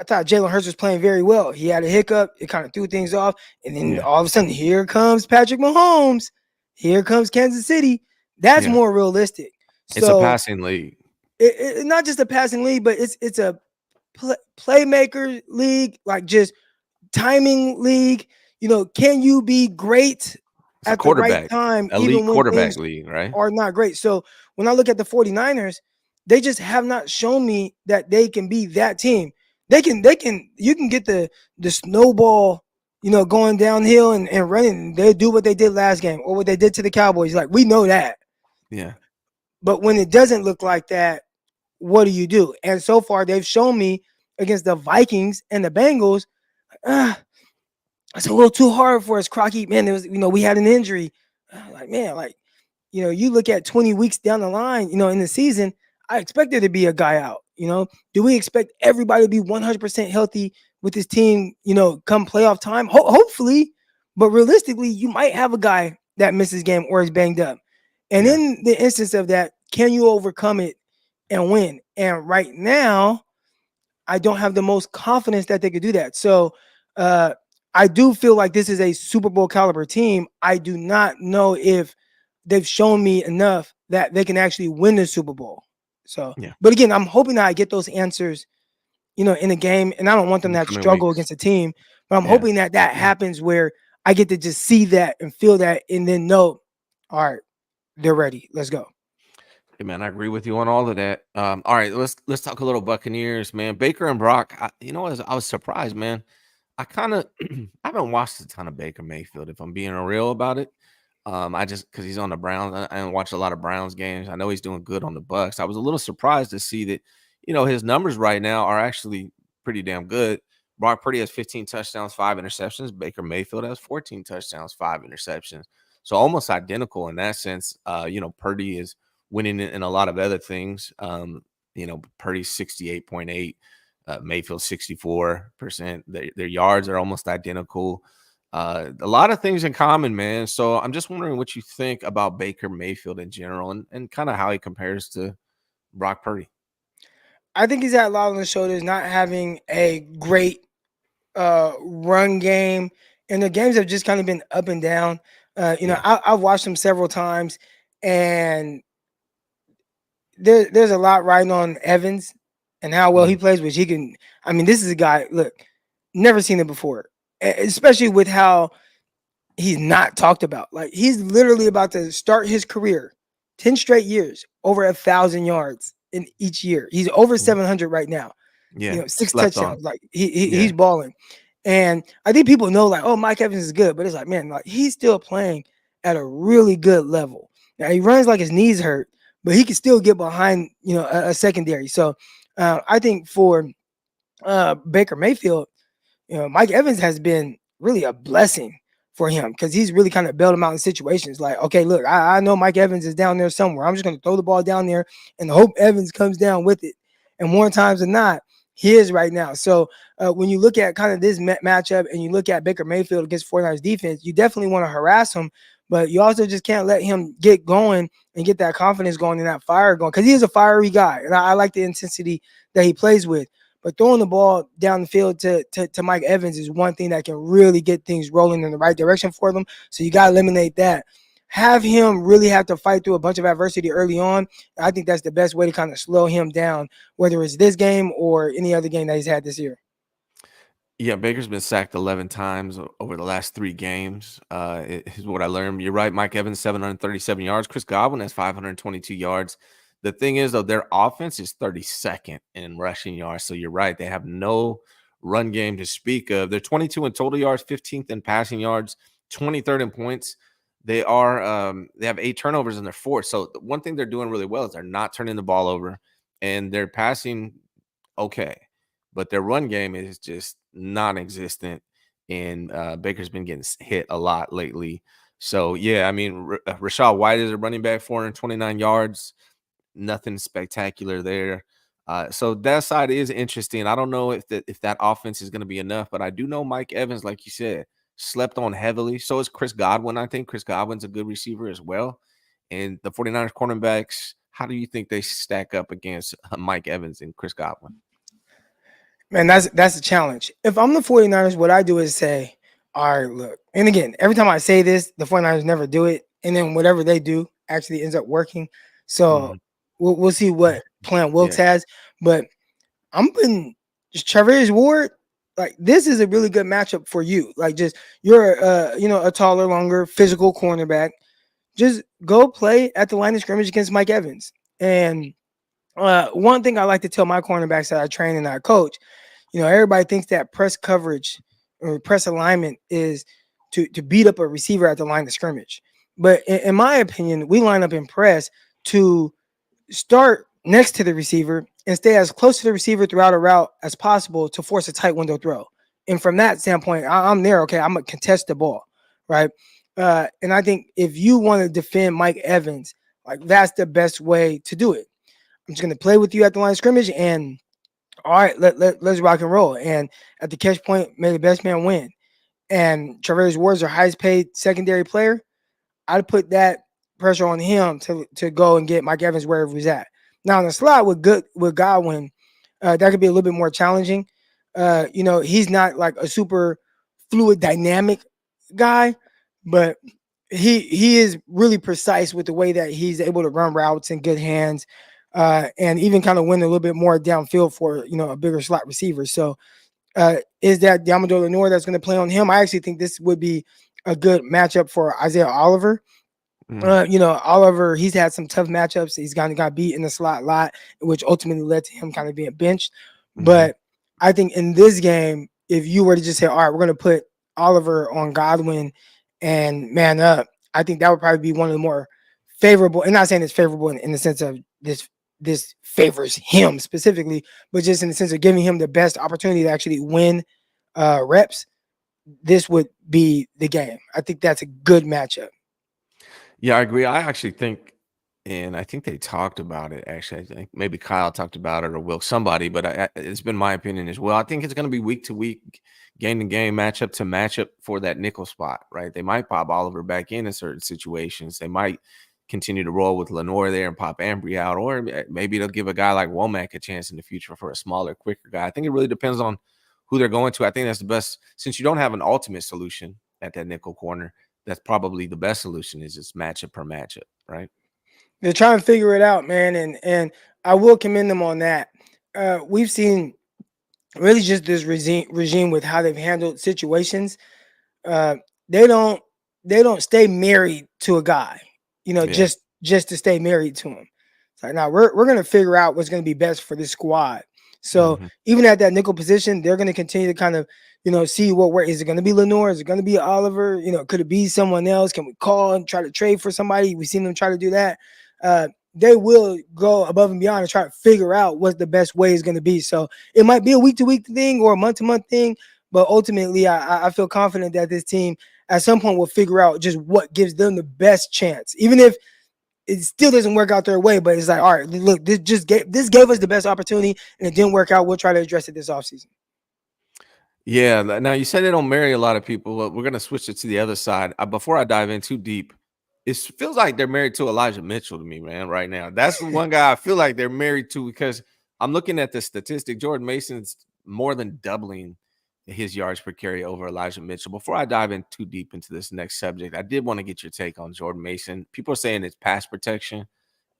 thought Jalen Hurts was playing very well. He had a hiccup. It kind of threw things off. And then all of a sudden, here comes Patrick Mahomes. Here comes Kansas City. That's more realistic. So, it's a passing league. It not just a passing league, but it's a playmaker league, like just timing league. Can you be great at the right time, even when quarterback league, right? Are not great. So when I look at the 49ers, they just have not shown me that they can be that team. You can get the snowball, going downhill and running. They do what they did last game or what they did to the Cowboys. Like, we know that. Yeah. But when it doesn't look like that, what do you do? And so far, they've shown me against the Vikings and the Bengals, it's a little too hard for us, Crocky. Man, there was, we had an injury. You look at 20 weeks down the line, in the season, I expect there to be a guy out. Do we expect everybody to be 100% healthy with this team, come playoff time? Hopefully, but realistically, you might have a guy that misses game or is banged up. And in the instance of that, can you overcome it and win? And right now, I don't have the most confidence that they could do that. So I do feel like this is a Super Bowl caliber team. I do not know if they've shown me enough that they can actually win the Super Bowl. So, but again, I'm hoping that I get those answers, in a game, and I don't want them to have to struggle against a team, but I'm hoping that happens where I get to just see that and feel that and then know, all right, they're ready. Let's go. Hey, man, I agree with you on all of that. All right, let's talk a little Buccaneers, man. Baker and Brock, I was surprised, man. I haven't watched a ton of Baker Mayfield, if I'm being real about it. I just, because he's on the Browns, I haven't watched a lot of Browns games. I know he's doing good on the Bucks. I was a little surprised to see that, his numbers right now are actually pretty damn good. Brock Purdy has 15 touchdowns, 5 interceptions. Baker Mayfield has 14 touchdowns, 5 interceptions. So almost identical in that sense. Purdy is winning in a lot of other things. Purdy's 68.8. Mayfield 64%. Their yards are almost identical. A lot of things in common, man. So I'm just wondering what you think about Baker Mayfield in general and kind of how he compares to Brock Purdy. I think he's had a lot on the shoulders, not having a great run game, and the games have just kind of been up and down. I've watched him several times, and there's a lot riding on Evans and how well he plays, which he can. I mean, this is a guy. Look, never seen it before, especially with how he's not talked about. Like he's literally about to start his career, 10 straight years, over 1,000 yards in each year. He's over 700 right now. Yeah, 6 slept touchdowns. on. Like he's balling. And I think people know like, oh, Mike Evans is good, but it's like, man, like he's still playing at a really good level. Now he runs like his knees hurt, but he can still get behind, a secondary. So I think for Baker Mayfield, Mike Evans has been really a blessing for him because he's really kind of bailed him out in situations like, okay, look, I know Mike Evans is down there somewhere. I'm just going to throw the ball down there and hope Evans comes down with it. And more times than not, he is right now. So when you look at kind of this matchup and you look at Baker Mayfield against 49ers defense, you definitely want to harass him, but you also just can't let him get going and get that confidence going and that fire going because he is a fiery guy. And I like the intensity that he plays with. But throwing the ball down the field to Mike Evans is one thing that can really get things rolling in the right direction for them. So you got to eliminate that. Have him really have to fight through a bunch of adversity early on. I think that's the best way to kind of slow him down, whether it's this game or any other game that he's had this year. Yeah, Baker's been sacked 11 times over the last 3 games. Is what I learned. You're right. Mike Evans, 737 yards. Chris Godwin has 522 yards. The thing is, though, their offense is 32nd in rushing yards. So you're right. They have no run game to speak of. They're 22 in total yards, 15th in passing yards, 23rd in points. They have 8 turnovers in their 4th. So the one thing they're doing really well is they're not turning the ball over, and they're passing okay. But their run game is just non-existent, and Baker's been getting hit a lot lately. So, yeah, I mean, Rachaad White is a running back, 429 yards. Nothing spectacular there. So that side is interesting. I don't know if that offense is going to be enough, but I do know Mike Evans, like you said, slept on heavily. So is Chris Godwin. I think Chris Godwin's a good receiver as well. And the 49ers cornerbacks, how do you think they stack up against Mike Evans and Chris Godwin? Man, that's a challenge. If I'm the 49ers, what I do is say, all right, look. And again, every time I say this, the 49ers never do it. And then whatever they do actually ends up working. So we'll see what plan Wilkes has. But I'm putting just Charvarius Ward. Like this is a really good matchup for you. Like just you're a taller, longer, physical cornerback. Just go play at the line of scrimmage against Mike Evans. And one thing I like to tell my cornerbacks that I train and I coach, everybody thinks that press coverage or press alignment is to beat up a receiver at the line of scrimmage. But in my opinion, we line up in press to start next to the receiver and stay as close to the receiver throughout a route as possible to force a tight window throw. And from that standpoint, I'm there. Okay, I'm going to contest the ball, right? And I think if you want to defend Mike Evans, like that's the best way to do it. I'm just going to play with you at the line of scrimmage and all right, let's rock and roll. And at the catch point, may the best man win. And Charvarius Ward is our highest paid secondary player. I'd put that pressure on him to go and get Mike Evans wherever he's at. Now in the slot with Godwin, that could be a little bit more challenging. He's not like a super fluid, dynamic guy, but he is really precise with the way that he's able to run routes in good hands. And even kind of win a little bit more downfield for a bigger slot receiver. So is that Diamador Lenore that's going to play on him? I actually think this would be a good matchup for Isaiah Oliver. Oliver, he's had some tough matchups. He's got beat in the slot a lot, which ultimately led to him kind of being benched. But I think in this game, if you were to just say, all right, we're going to put Oliver on Godwin and man up, I think that would probably be one of the more favorable, and not saying it's favorable in the sense of this favors him specifically, but just in the sense of giving him the best opportunity to actually win reps, this would be the game. I think that's a good matchup. Yeah, I agree. I actually think, and I think they talked about it. Actually, I think maybe Kyle talked about it or Will somebody, but it's been my opinion as well. I think it's going to be week to week, game to game, matchup to matchup for that nickel spot, right? They might pop Oliver back in certain situations. They might continue to roll with Lenore there and pop Ambry out, or maybe they'll give a guy like Womack a chance in the future for a smaller, quicker guy. I think it really depends on who they're going to. I think that's the best, since you don't have an ultimate solution at that nickel corner. That's probably the best solution is just matchup per matchup, right? They're trying to figure it out, man, and I will commend them on that. We've seen really just this regime with how they've handled situations. Uh, they don't they don't stay married to a guy, Yeah. just to stay married to him. It's like, now we're gonna figure out what's gonna be best for this squad. So Hmm. even at that nickel position, they're gonna continue to kind of see what work. Is it gonna be Lenore? Is it gonna be Oliver? Could it be someone else? Can we call and try to trade for somebody? We've seen them try to do that. They will go above and beyond and try to figure out what the best way is going to be. So it might be a week to week thing or a month to month thing, but ultimately, I feel confident that this team at some point will figure out just what gives them the best chance, even if it still doesn't work out their way. But it's like, all right, look, this gave us the best opportunity, and it didn't work out. We'll try to address it this offseason. Yeah. Now you said they don't marry a lot of people. Well, we're gonna switch it to the other side. Before I dive in too deep, it feels like they're married to Elijah Mitchell to me, man. Right now, that's the one guy I feel like they're married to because I'm looking at the statistic. Jordan Mason's more than doubling his yards per carry over Elijah Mitchell. Before I dive in too deep into this next subject, I did want to get your take on Jordan Mason. People are saying it's pass protection,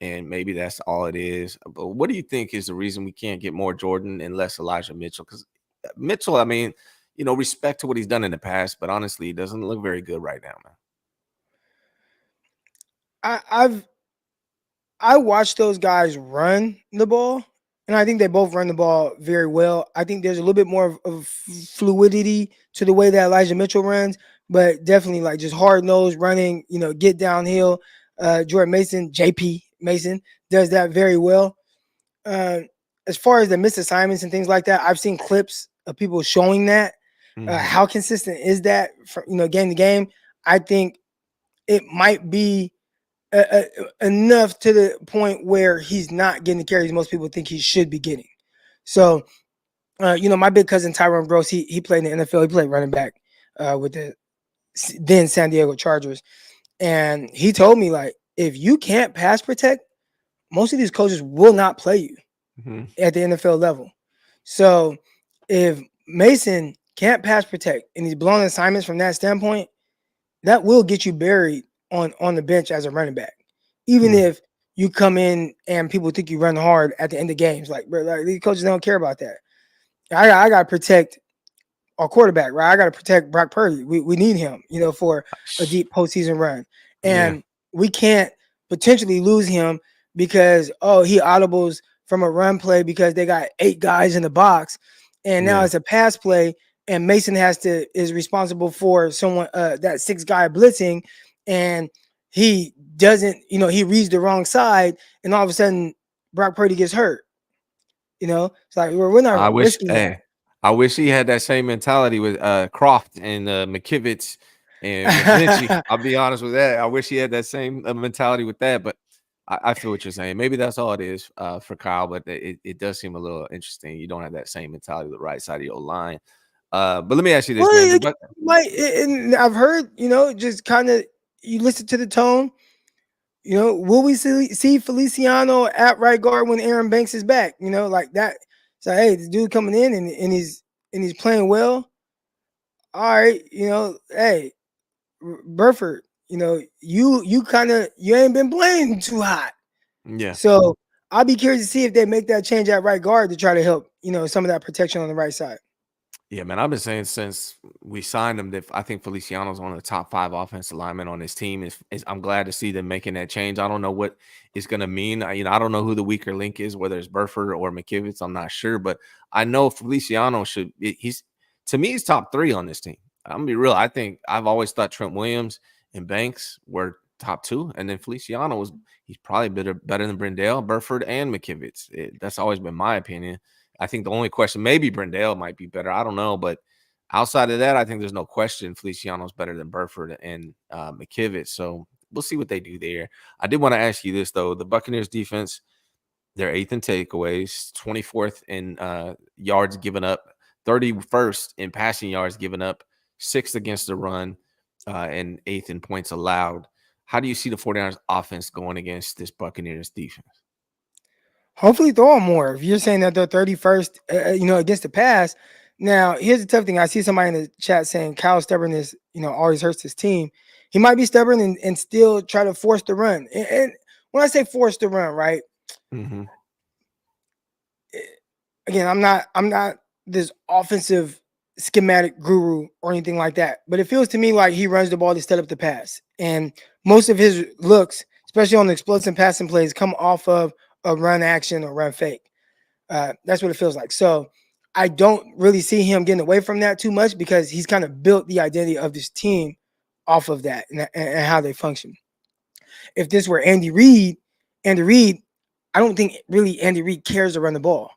and maybe that's all it is. But what do you think is the reason we can't get more Jordan and less Elijah Mitchell? Because Mitchell, I mean, respect to what he's done in the past, but honestly, he doesn't look very good right now, man. I've I watch those guys run the ball, and I think they both run the ball very well. I think there's a little bit more of fluidity to the way that Elijah Mitchell runs, but definitely like just hard nose running, get downhill. Jordan Mason, JP Mason, does that very well. Uh, as far as the missed assignments and things like that, I've seen clips of people showing that. Mhm. How consistent is that from game to game? I think it might be enough to the point where he's not getting the carries most people think he should be getting. So, my big cousin Tyrone Gross, he played in the NFL. He played running back with the then San Diego Chargers, and he told me like, if you can't pass protect, most of these coaches will not play you Mhm. at the NFL level. So, if Mason can't pass protect and he's blowing assignments from that standpoint, that will get you buried on the bench as a running back, even Mm. if you come in and people think you run hard at the end of games. Like, bro, like these coaches don't care about that. I got to protect our quarterback, right? I got to protect Brock Purdy. We need him, for a deep postseason run, Yeah. and we can't potentially lose him because he audibles from a run play because they got 8 guys in the box, and now Yeah. it's a pass play, and Mason is responsible for someone that 6 guy blitzing, and he doesn't, he reads the wrong side, and all of a sudden Brock Purdy gets hurt. It's like we're I not wish risking that. hey, I wish he had that same mentality with Croft and McKivitz and McGlinchey. I'll be honest with that. I wish he had that same mentality with that, but I feel what you're saying. Maybe that's all it is for Kyle, but it does seem a little interesting. You don't have that same mentality with the right side of your line. But let me ask you this, Well, man. it might, and I've heard, just kind of you listen to the tone. Will we see Feliciano at right guard when Aaron Banks is back? Like that. So hey, this dude coming in and he's playing well. All right, hey, Burford, you kind of you ain't been playing too hot. Yeah. So I'll be curious to see if they make that change at right guard to try to help, some of that protection on the right side. Yeah, man, I've been saying since we signed him that I think Feliciano's one of the top 5 offensive linemen on this team. I'm glad to see them making that change. I don't know what it's going to mean. I don't know who the weaker link is, whether it's Burford or McKivitz. I'm not sure, but I know Feliciano he's to me, he's top 3 on this team. I'm gonna be real. I think I've always thought Trent Williams and Banks were top 2, and then Feliciano he's probably better than Brendale, Burford, and McKivitz. That's always been my opinion. I think the only question, maybe Brendale might be better. I don't know. But outside of that, I think there's no question Feliciano's better than Burford and McKivitz. So we'll see what they do there. I did want to ask you this, though. The Buccaneers defense, they're 8th in takeaways, 24th in yards given up, 31st in passing yards given up, 6th against the run, and 8th in points allowed. How do you see the 49ers offense going against this Buccaneers defense? Hopefully throw them more. If you're saying that they're 31st, against the pass. Now, here's the tough thing. I see somebody in the chat saying Kyle's stubbornness, always hurts his team. He might be stubborn and still try to force the run. And when I say force to run, right? Mm-hmm. Again, I'm not this offensive schematic guru or anything like that, but it feels to me like he runs the ball to set up the pass, and most of his looks, especially on the explosive passing plays, come off of a run action or run fake. That's what it feels like. So I don't really see him getting away from that too much because he's kind of built the identity of this team off of that and how they function. If this were Andy Reid, I don't think really Andy Reid cares to run the ball.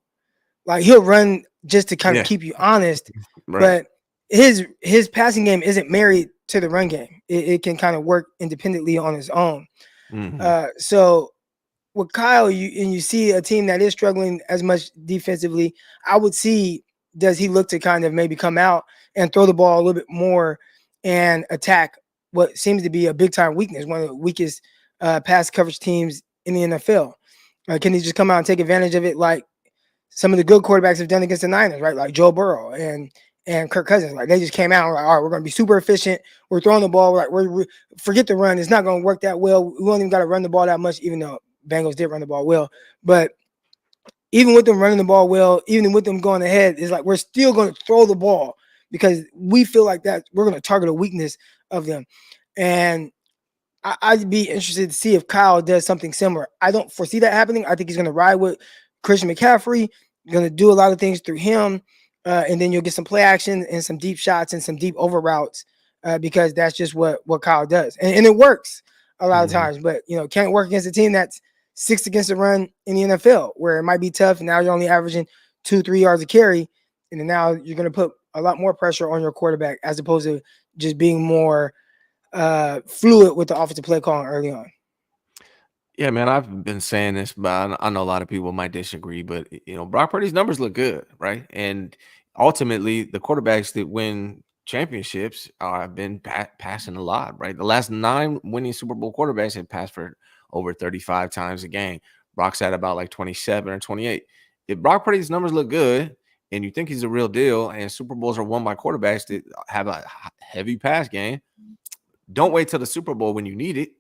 Like he'll run just to kind of keep you honest, Right. but his passing game isn't married to the run game. It can kind of work independently on its own. Mm-hmm. So with Kyle, you see a team that is struggling as much defensively, I would see, does he look to kind of maybe come out and throw the ball a little bit more and attack what seems to be a big time weakness, one of the weakest pass coverage teams in the NFL? Can he just come out and take advantage of it like some of the good quarterbacks have done against the Niners, right? Like Joe Burrow and Kirk Cousins. Like they just came out and like, all right, we're going to be super efficient. We're throwing the ball. We're forget the run. It's not going to work that well. We don't even got to run the ball that much, even though Bengals did run the ball well. But even with them running the ball well, even with them going ahead, it's like we're still going to throw the ball because we feel like that we're going to target a weakness of them. And I'd be interested to see if Kyle does something similar. I don't foresee that happening. I think he's going to ride with Christian McCaffrey, going to do a lot of things through him. And then you'll get some play action and some deep shots and some deep over routes because that's just what Kyle does. And it works a lot of times, but, can't work against a team that's 6th against the run in the NFL, where it might be tough. And now you're only averaging 2-3 yards a carry. And then now you're going to put a lot more pressure on your quarterback as opposed to just being more fluid with the offensive play calling early on. Yeah, man, I've been saying this, but I know a lot of people might disagree. But Brock Purdy's numbers look good, right? And ultimately, the quarterbacks that win championships have been passing a lot, right? The last 9 winning Super Bowl quarterbacks have passed for over 35 times a game. Brock's at about like 27 or 28. If Brock Purdy's numbers look good, and you think he's a real deal, and Super Bowls are won by quarterbacks that have a heavy pass game, don't wait till the Super Bowl when you need it.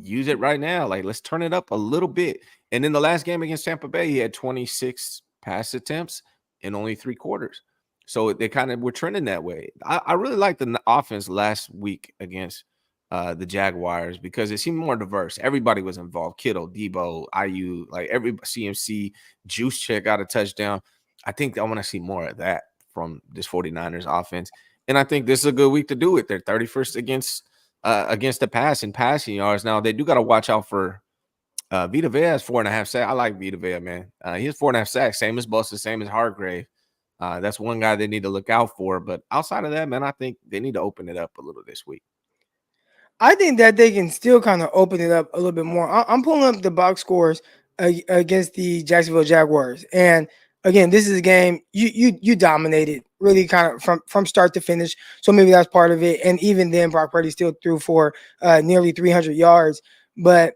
Use it right now. Like, let's turn it up a little bit. And in the last game against Tampa Bay, he had 26 pass attempts in only 3 quarters. So they kind of were trending that way. I really liked the offense last week against the Jaguars because it seemed more diverse. Everybody was involved. Kittle, Debo, IU, like every CMC, Juice Check got a touchdown. I think I want to see more of that from this 49ers offense. And I think this is a good week to do it. They're 31st against the pass and passing yards. Now they do got to watch out for Vita Vea has 4.5 sacks. I like Vita Vea, man. He has 4.5 sacks, same as Buster, same as Hargrave. That's one guy they need to look out for. But outside of that, man, I think they need to open it up a little this week. I think that they can still kind of open it up a little bit more. I'm pulling up the box scores against the Jacksonville Jaguars, and again, this is a game you dominated really kind of from start to finish. So maybe that's part of it. And even then, Brock Purdy still threw for nearly 300 yards. But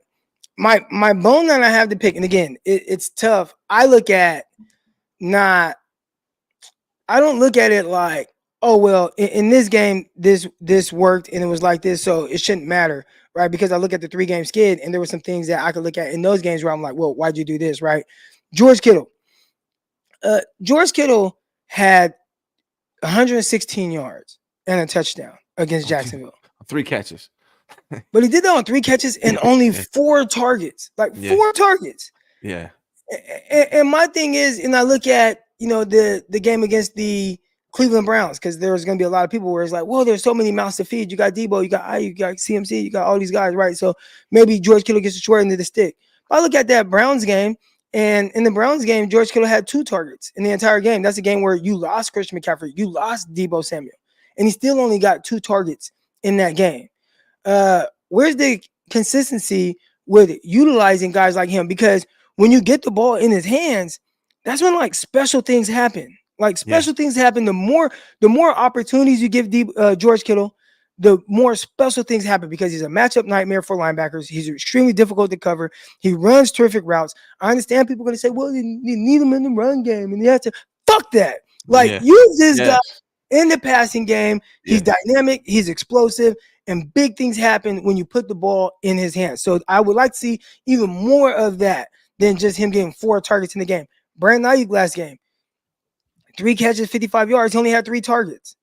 my bone that I have to pick, and again, it's tough. I don't look at it like, oh, well, in this game, this worked and it was like this, so it shouldn't matter, right? Because I look at the 3-game skid and there were some things that I could look at in those games where I'm like, well, why'd you do this, right? George Kittle had 116 yards and a touchdown against Jacksonville. 3 catches. But he did that on 3 catches and only 4 targets, 4 targets. Yeah. And my thing is, and I look at, the game against the Cleveland Browns, because there's going to be a lot of people where it's like, well, there's so many mouths to feed. You got Debo, you got IU, you got CMC, you got all these guys, right? So maybe George Kittle gets the short end of the stick. But I look at that Browns game, and in the Browns game, George Kittle had 2 targets in the entire game. That's a game where you lost Christian McCaffrey, you lost Debo Samuel, and he still only got 2 targets in that game. Where's the consistency with utilizing guys like him? Because when you get the ball in his hands, that's when special things happen. Things happen. The more opportunities you give George Kittle, the more special things happen because he's a matchup nightmare for linebackers. He's extremely difficult to cover. He runs terrific routes. I understand people are going to say, well, you need him in the run game, and you have to fuck that. Use this guy in the passing game. He's dynamic. He's explosive. and big things happen when you put the ball in his hands. So I would like to see even more of that than just him getting 4 targets in the game. Brandon Ayuk last game, 3 catches, 55 yards. He only had 3 targets.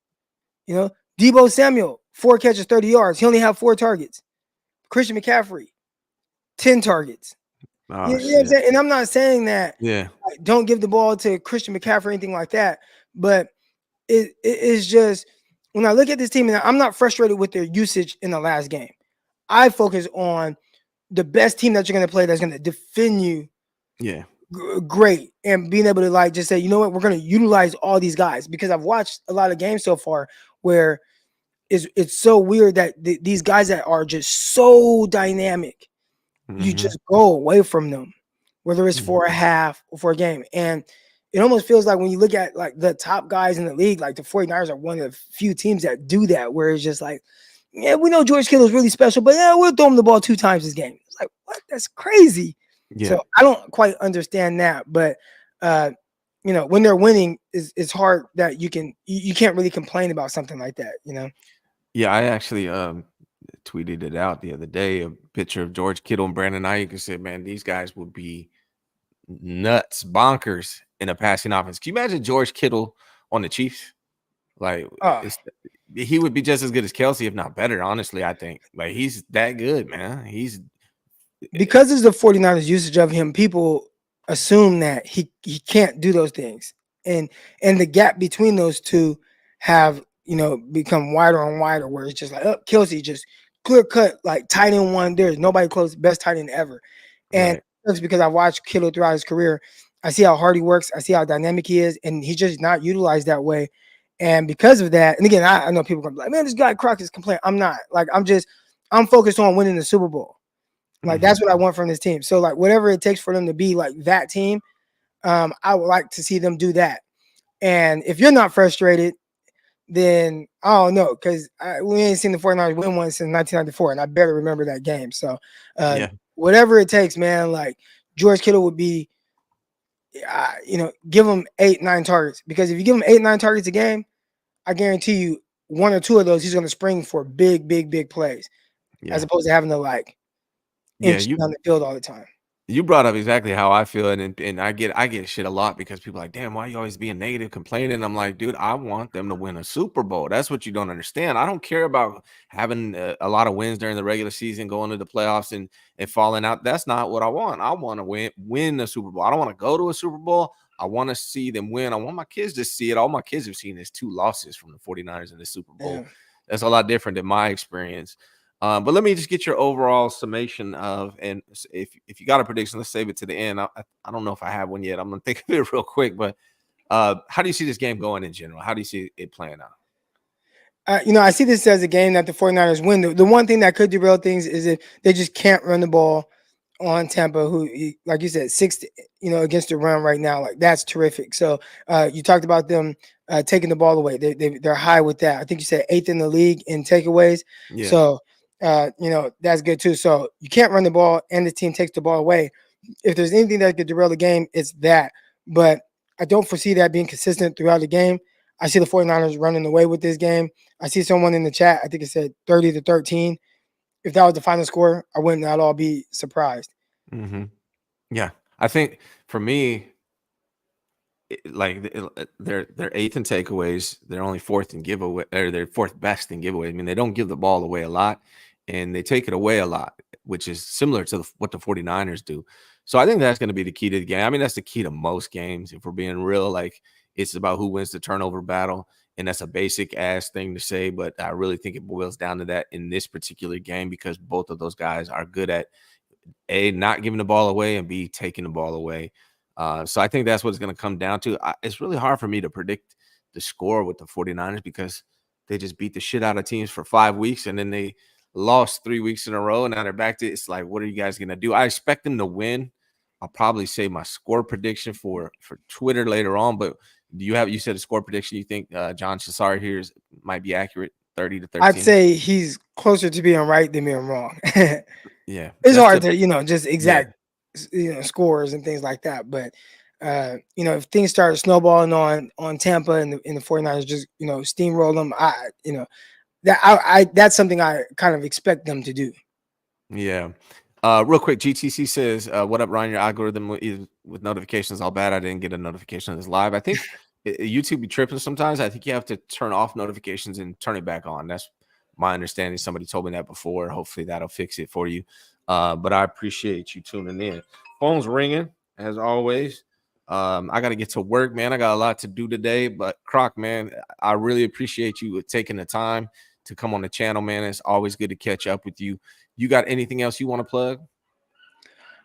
You know, Deebo Samuel, 4 catches, 30 yards. He only had 4 targets. Christian McCaffrey, 10 targets. Oh, you know what I'm saying? And I'm not saying that like, don't give the ball to Christian McCaffrey or anything like that, but it is just when I look at this team, and I'm not frustrated with their usage in the last game. I focus on the best team that you're going to play that's going to defend you great, and being able to like just say, you know what, we're going to utilize all these guys, because I've watched a lot of games so far where it's so weird that these guys that are just so dynamic, you just go away from them, whether it's for a half or for a game. And it almost feels like when you look at like the top guys in the league, like the 49ers are one of the few teams that do that, where it's just like, yeah, we know George Kittle is really special, but yeah, we'll throw him the ball 2 times this game. It's like, what? That's crazy. So I don't quite understand that, but you know, when they're winning, it's hard that you can't really complain about something like that, you know? Yeah, I actually tweeted it out the other day, a picture of George Kittle and Brandon Ayuk, and said, man, these guys would be nuts, bonkers in a passing offense. Can you imagine George Kittle on the Chiefs? Like, he would be just as good as Kelsey, if not better, honestly, I think. Like, he's that good, man. Because of the 49ers usage of him, people assume that he can't do those things. And the gap between those two have, you know, become wider and wider, where it's just like, oh, Kelsey just clear cut, like tight end one. There's nobody close, best tight end ever. And it's because I watched Kittle throughout his career. I see how hard he works. I see how dynamic he is, and he's just not utilized that way. And because of that, and again, I know people gonna be like, man, this guy Crock is complaining. I'm not. Like, I'm focused on winning the Super Bowl. Like, that's what I want from this team. So, like, whatever it takes for them to be like that team, I would like to see them do that. And if you're not frustrated, then I don't know, because we ain't seen the 49ers win one since 1994, and I better remember that game. So, whatever it takes, man, like, George Kittle would be, you know, give him 8, 9 targets, because if you give him 8, 9 targets a game, I guarantee you 1 or 2 of those he's going to spring for big, big, big plays, as opposed to having to like inch down the field all the time. You brought up exactly how I feel, and I get shit a lot because people are like, damn, why are you always being negative, complaining? I'm like, dude, I want them to win a Super Bowl. That's what you don't understand. I don't care about having a lot of wins during the regular season, going to the playoffs and falling out. That's not what I want. I want to win a Super Bowl. I don't want to go to a Super Bowl. I want to see them win. I want my kids to see it. All my kids have seen is 2 losses from the 49ers in the Super Bowl. Yeah. That's a lot different than my experience. But let me just get your overall summation of, and if you got a prediction, let's save it to the end. I don't know if I have one yet. I'm going to think of it real quick. But how do you see this game going in general? How do you see it playing out? You know, I see this as a game that the 49ers win. The one thing that could derail things is if they just can't run the ball on Tampa, who, like you said, 6, you know, against the run right now. Like, that's terrific. So you talked about them taking the ball away. They're high with that. I think you said 8th in the league in takeaways. Yeah. So, you know, that's good too. So you can't run the ball and the team takes the ball away. If there's anything that could derail the game, it's that. But I don't foresee that being consistent throughout the game. I see the 49ers running away with this game. I see someone in the chat, I think it said 30-13. If that was the final score, I wouldn't at all be surprised. Yeah. I think for me, like, they're 8th in takeaways. They're only 4th in giveaway, or they're 4th best in giveaways. I mean, they don't give the ball away a lot, and they take it away a lot, which is similar to what the 49ers do. So I think that's going to be the key to the game. I mean, that's the key to most games. If we're being real, like, it's about who wins the turnover battle, and that's a basic ass thing to say, but I really think it boils down to that in this particular game, because both of those guys are good at A, not giving the ball away, and B, taking the ball away. So I think that's what it's going to come down to. It's really hard for me to predict the score with the 49ers, because they just beat the shit out of teams for 5 weeks, and then they lost 3 weeks in a row, and now they're back to, it's like, what are you guys going to do? I expect them to win. I'll probably say my score prediction for Twitter later on, but you said a score prediction you think John Cesar here might be accurate, 30-13? I'd say he's closer to being right than being wrong. Yeah. It's hard to, you know, just exact you know, scores and things like that. But you know, if things start snowballing on Tampa and the 49ers just, you know, steamroll them, you know, that's something I kind of expect them to do. Yeah. Real quick, GTC says, "What up, Ryan? Your algorithm with notifications all bad. I didn't get a notification this live. I think YouTube be tripping sometimes. I think you have to turn off notifications and turn it back on. That's my understanding. Somebody told me that before. Hopefully that'll fix it for you. But I appreciate you tuning in. Phone's ringing as always. I got to get to work, man. I got a lot to do today. But Crock, man, I really appreciate you taking the time to come on the channel, man. It's always good to catch up with you. You got anything else you want to plug?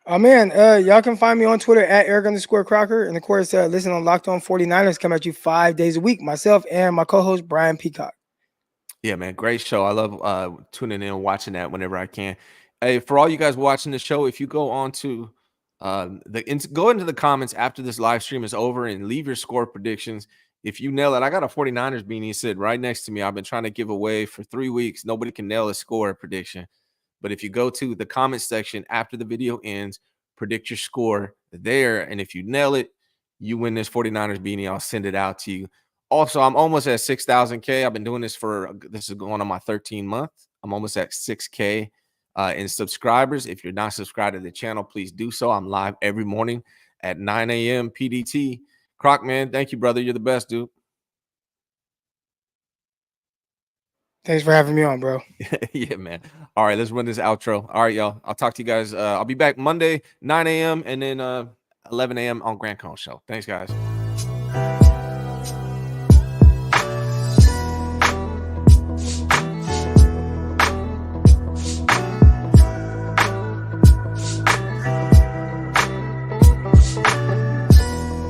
Oh man, y'all can find me on Twitter at Eric_Crocker. And of course, listen on Locked On 49ers, come at you 5 days a week. Myself and my co-host Brian Peacock. Yeah, man, great show. I love tuning in and watching that whenever I can. Hey, for all you guys watching the show, if you go on to go into the comments after this live stream is over and leave your score predictions. If you nail it, I got a 49ers beanie sitting right next to me. I've been trying to give away for 3 weeks. Nobody can nail a score prediction. But if you go to the comment section after the video ends, predict your score there. And if you nail it, you win this 49ers beanie. I'll send it out to you. Also, I'm almost at 6,000K. I've been doing this this is going on my 13th month. I'm almost at 6K in subscribers. If you're not subscribed to the channel, please do so. I'm live every morning at 9 a.m. PDT. Crock, man, thank you, brother. You're the best, dude. Thanks for having me on, bro. Yeah, man. All right, let's run this outro. All right, y'all. I'll talk to you guys. I'll be back Monday, 9 a.m. and then 11 a.m. on Grant Cohn Show. Thanks, guys.